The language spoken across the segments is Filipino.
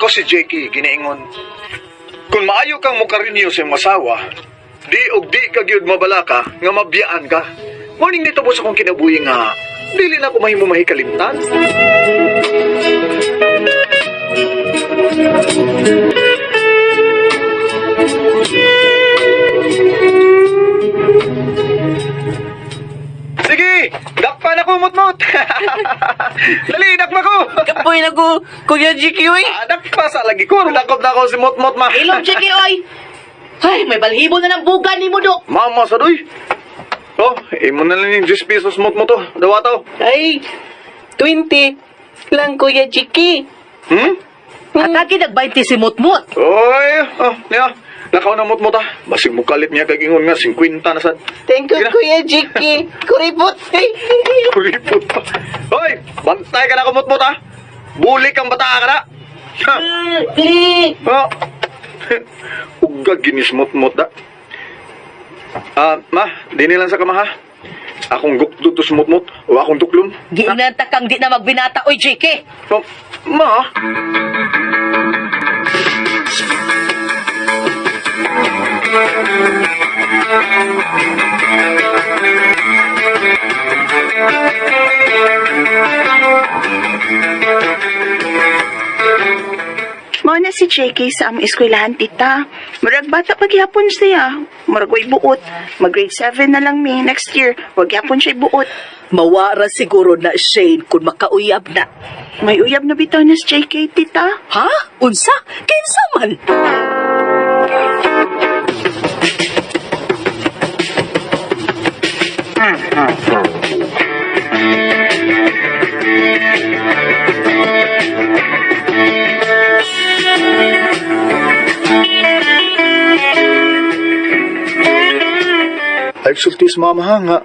Ako si Jackie, ginaingon. Kung maayo kang mukarinyo sa masawa, di og di ka gyud mabalaka nga mabiyaan ka. Morning nito po sa kong kinabuhi nga, dili na ko mahimo mahikalimtan. Sige, dakpan ako mutmut. Dali, dakpa ko. Kapoy na ko, Kuya Jiki, oy. Dakpa sa lagi ko. Dakop na ako si mutmut ma. Ilong Jiki, oy. Ay, may balhibo na ng bugan ni mo, Dok. Mama, sadoy. Oh, imo na lang yung 10 pesos mutmut to. Dawa to. Ay, 20 lang, Kuya Jiki. Atake nag-20 si Mutmut. Oy, oh, niya. Nakaw na mutmut ah. Basig mo kalit niya kagingon nga 50 na sad. Thank you, Sige na. Kuya Jiki. Kuripot. Ay, Kuripot pa. Hoy, bantay ka na ko mutmut ah. Bulik ang bata ka na. Oh. Uga ginis mutmut da. Ma, dini lang sa kama ha. Akong gukdo to sumutmut o akong tuklom. Ginanta kang di na magbinata, oy, Jiki. Oh, ma. Mao na si JK sa among eskwelahan, tita. Murag bata paghihapon siya. Murag way buot. Mag-grade 7 na lang mi next year. Wag yapon siya buot. Mawara siguro na Shane kung makauyab na. May uyab na bitaw na si JK, tita. Ha? Unsa? Kinsa man? Ay, sultis mama ha nga.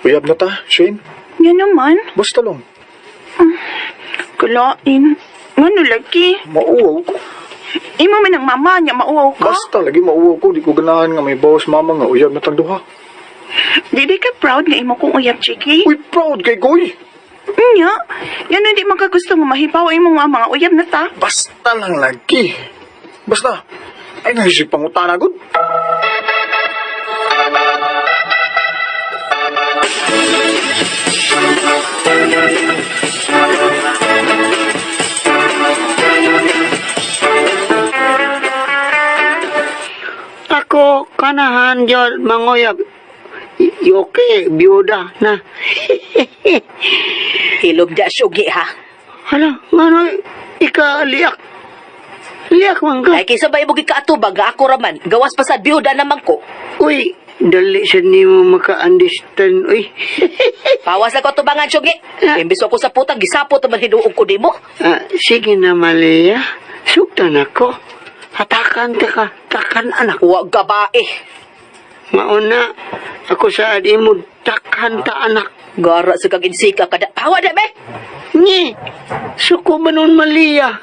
Uyab na ta, Shane. Yan naman. Basta lang. Kulain. Ngano lagi? Mauwaw ko. Imo man ang mama niya, mauwaw ka. Basta lagi mauwaw ko. Di ko ganahan nga may bawas mama nga uyab na tang duha. Di ka proud nga imo kong uyab, JK? Uy, proud kay Goy. Nya, yan hindi makagusto nga mahibaw imong mama nga uyab na ta. Basta lang lagi. Basta. Ay, naisip pangutana gud. Ako kanahan jod manguyab. Yoke biuda na. Hilom da sugi, ha? Hala, ngano ika liak. Liak man ka. Ay, kaysa ba ibugi ka atubag, ako raman. Gawas pa sa biyuda naman ko. Uy, dali sa ni mo maka-understand. Uy. Pawas na ko tubangan, sugi. Imbis ako sa putang, gisapot naman hinuog ko di mo. Sige na, Malia. Suktan ako. Hatakan ka, takan anak. Huwag gabae. Mauna, ako sa adi mo, takan ta anak. Gara sa kaginsika kada. Hawa na, be! Ni, suko ba nun, Malia?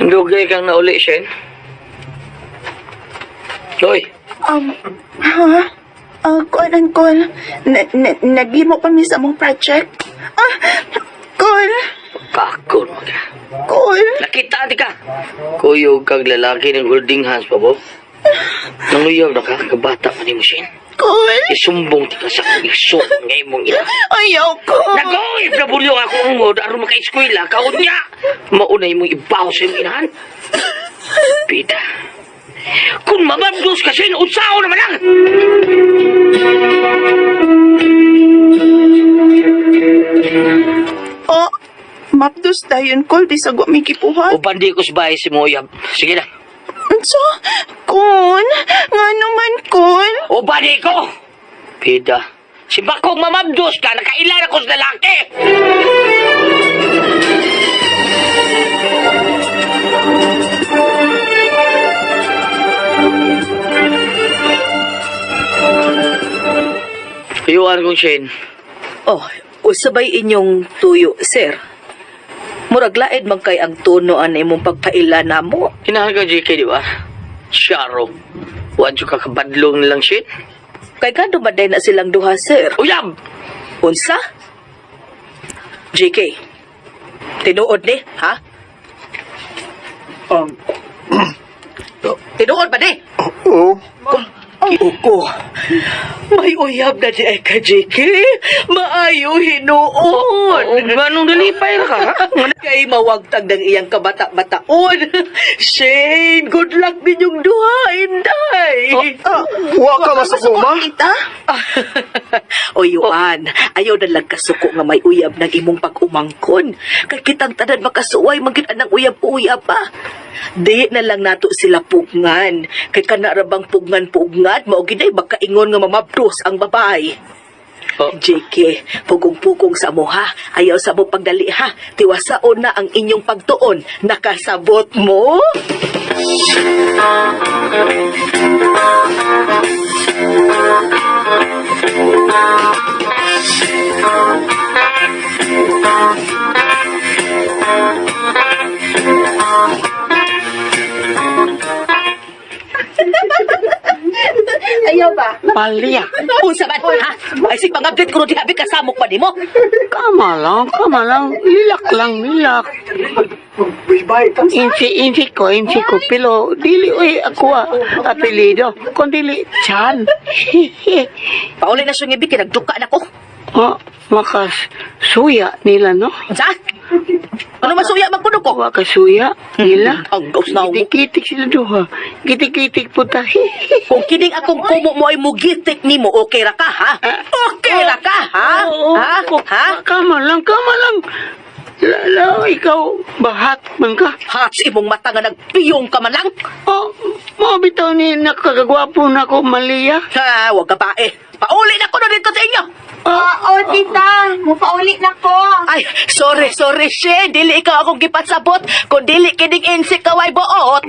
Dugay kang nauli, Shen. Hoy, Ha? Kol. Nagimo kami sa mong project. Kol. kakon mo ka. Kol. Nakita di ka. Kuyog kag lalaki ng holding hands pa, Bob. Nanguyaw na ka, kabata pa ni mo, Shen. Kol. Isumbong ti ka sa iso ngay mong ina. Ayaw ko. Nagoy! Nabulyong ako ang mo, daro maka-eskwela, kaon niya! Maunay mong ibaw sa iyong inahan. Pita. Kung mamabdos kasi, unsao naman lang! Oh, mapdos dayon, Kol. Bisag wa may kipuhan. O bandi ko sa bahay si Moyab. Sige na. So, Kol. Nga naman, Kol. O bandi ko! Pita. Si Bakong mamabdos ka, nakailan ako sa lalaki! Ayuan kong Shane. Oh, Usabay inyong tuyo, sir. Murag laed man kay ang tono an imong pagpaila namo. Hinahaga JK, di ba? Sharo. Wadyo ka kabadlong nilang shit. Kay kado maday na silang duha, sir. Uyab! Unsa? JK. Tinuod ni, ha? Tinuod ba ni? Oo. Uko. May uyab na di ay ka, JK. Maayo hinuon. Ganong dalipay na ka, ha? Kay mawagtag ng iyang kabata-bataon. Shane, good luck ninyong duha, Inday. Wa ka masukuma? Kita? O Yuan, ayaw na lang kasuko nga may uyab ng imong pag-umangkon. Kay kitang tanan makasuway, magkita ng uyab-uyab pa. Di na lang nato sila pugngan. Kay kanarabang pugngan-pugngan, mauginay baka ingon nga mamabdos ang babae. Oh. JK, pugong-pugong sa mo ha. Ayaw sa mo pagdali ha. Tiwasaon na ang inyong pagtuon. Nakasabot mo? Ayaw ba? Palya. Unsa man, ha? Maisig pang-update ko rin habi kasamok pa ni mo. Kama lang. Lilak lang, lilak. Bye-bye ka. Insi ko. Pero, dili, ako apelido. Kung dili, Chan. Pauli na siya nga ibig, kinagduka na ko. Makas, suya nila, no? Unsa? Ano masuya magkuno ko? Wakasuya nila. Ang gaus na mo. Kitik sila duha. Kitik po ta. Kung kining akong kumo mo ay mugitik ni mo, okay ra ka, ha? Okay ra ka, ha? Oo, Ha? Ha? Kama lang. Lalo, ikaw, bahat man ka. Hats imong mata nga nagpiyong ka man lang. Mabitaw ni nakakagwapo na ko, Malia. Ha, wag ka pa eh. Pauli na ko na dito sa inyo. Oo, tita. Mupauli na ko. Ay, sorry, Shen. Dili ikaw akong gipasabot. Kung dili kining insik kaway buot.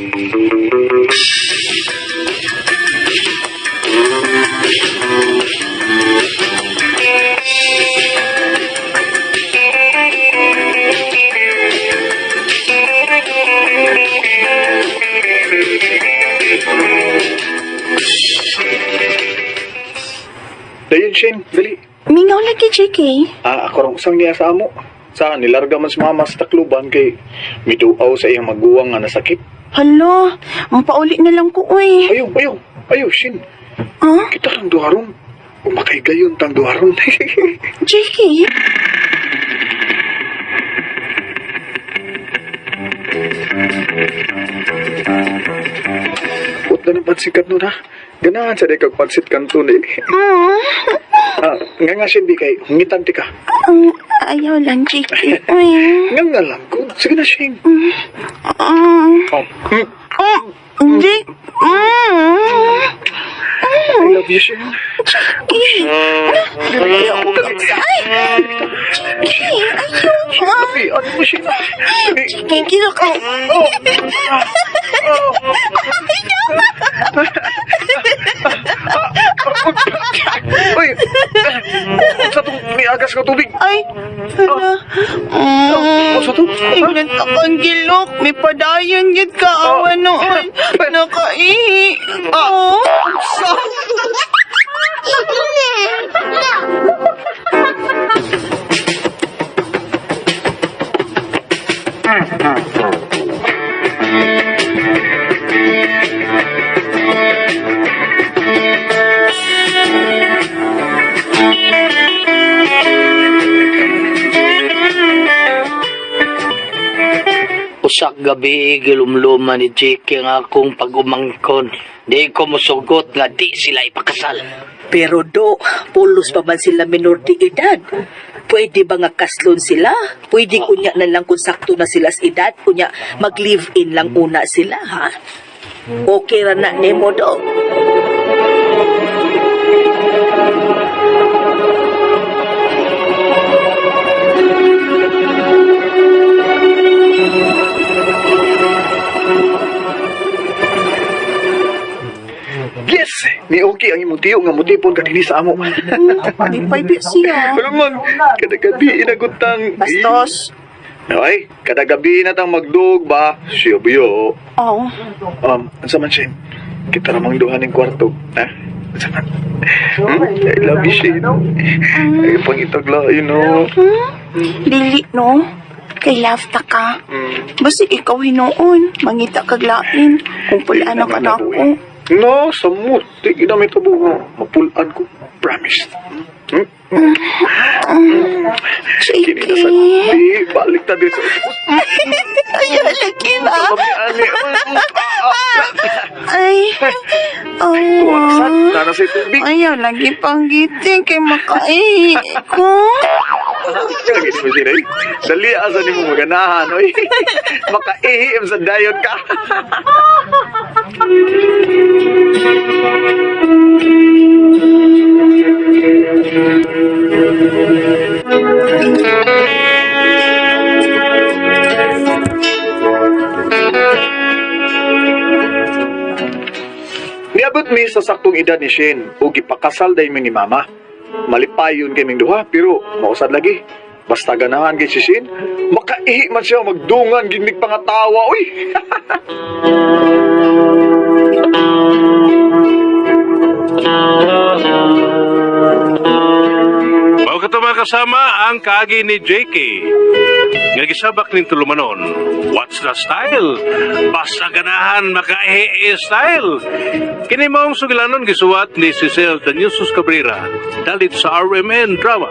Dayon, Shane, dali. Mingaw lagi, JK. Ako rong usang niya sa amo. Sa nilarga man sa mama sa takluban kay miduaw sa iyang maguwang nga nasakit. Hala, mupauli na lang ko, uy. Ayaw, Shin. Huh? Kita kang duharon. Umakay gayon tang duharon. JK? Ut na ng pansikat nun, ha? Ganahan sa di kag pansit kanto ni. Nga Shin, di kay hungitan ti ka. Ayaw lang, JK. Uy. Nga lang ko. Sige na, Shin. Hindi. I love you, Shin. Ano mo, Shin? Kikilo ka. Uy! Sa itong niagas ko tubig. Ay, hala. Sa ito? Tingnan ka kang gilok. May padayon yun ka. Awa noon. Nakaihi. Usak gabi, gilumluman ni JK nga akong pag-umangkon. Di ko musugot nga di sila ipakasal. Pero do, pulos pa man sila minor de edad. Pwede ba nga kaslon sila? Pwede kunya na lang kung sakto na sila sa edad. Kunya mag-live-in lang una sila, ha? Okay ra na nemo do. Yes! Ni okay ang imong tiyo nga mutipon ka dinhi sa amo. Lipay di siya. Pero man, kada gabi inagutang. Bastos. Ay, kada gabi na tang magdug ba? Siya biyo. Oh. Ansa man Shin? Kita namang duha ning kwarto. Ha? Ansa man? I love you, Shin. Ay, pangitagla, you know. Dili, no? Kay love ta ka. Basta ikaw hinoon. Mangita kag lain. Kung pulaan ka na ako. No, samot. Di na may tabo nga. Mapulaan ko. Promise. Kini na sa JK. di. Balik ta dito. Ay, lagi na. Ani. Ay. Tuwaksan. Oh. Nana sa tubig. Ayaw, lagi pang giting kay makai ko. Lagi mo siya rin. Dali asa ni mo maganahan. Oy. Makaihim sa dayon ka. Niabot mi sa saktong edad ni Shin o gipakasal day mi ni mama. Malipayon kaming duha pero mausad lagi. Basta ganahan kay si Shin, makaihi man siya magdungan ginig pangatawa uy. Mao ka mga kasama ang kaagi ni JK. Nga gisabak ning tulumanon. What's the style? Basta ganahan makaihi style. Kini maong sugilanon gisuwat ni Cecil Daniusos Cabrera. Dalit sa RMN Drama.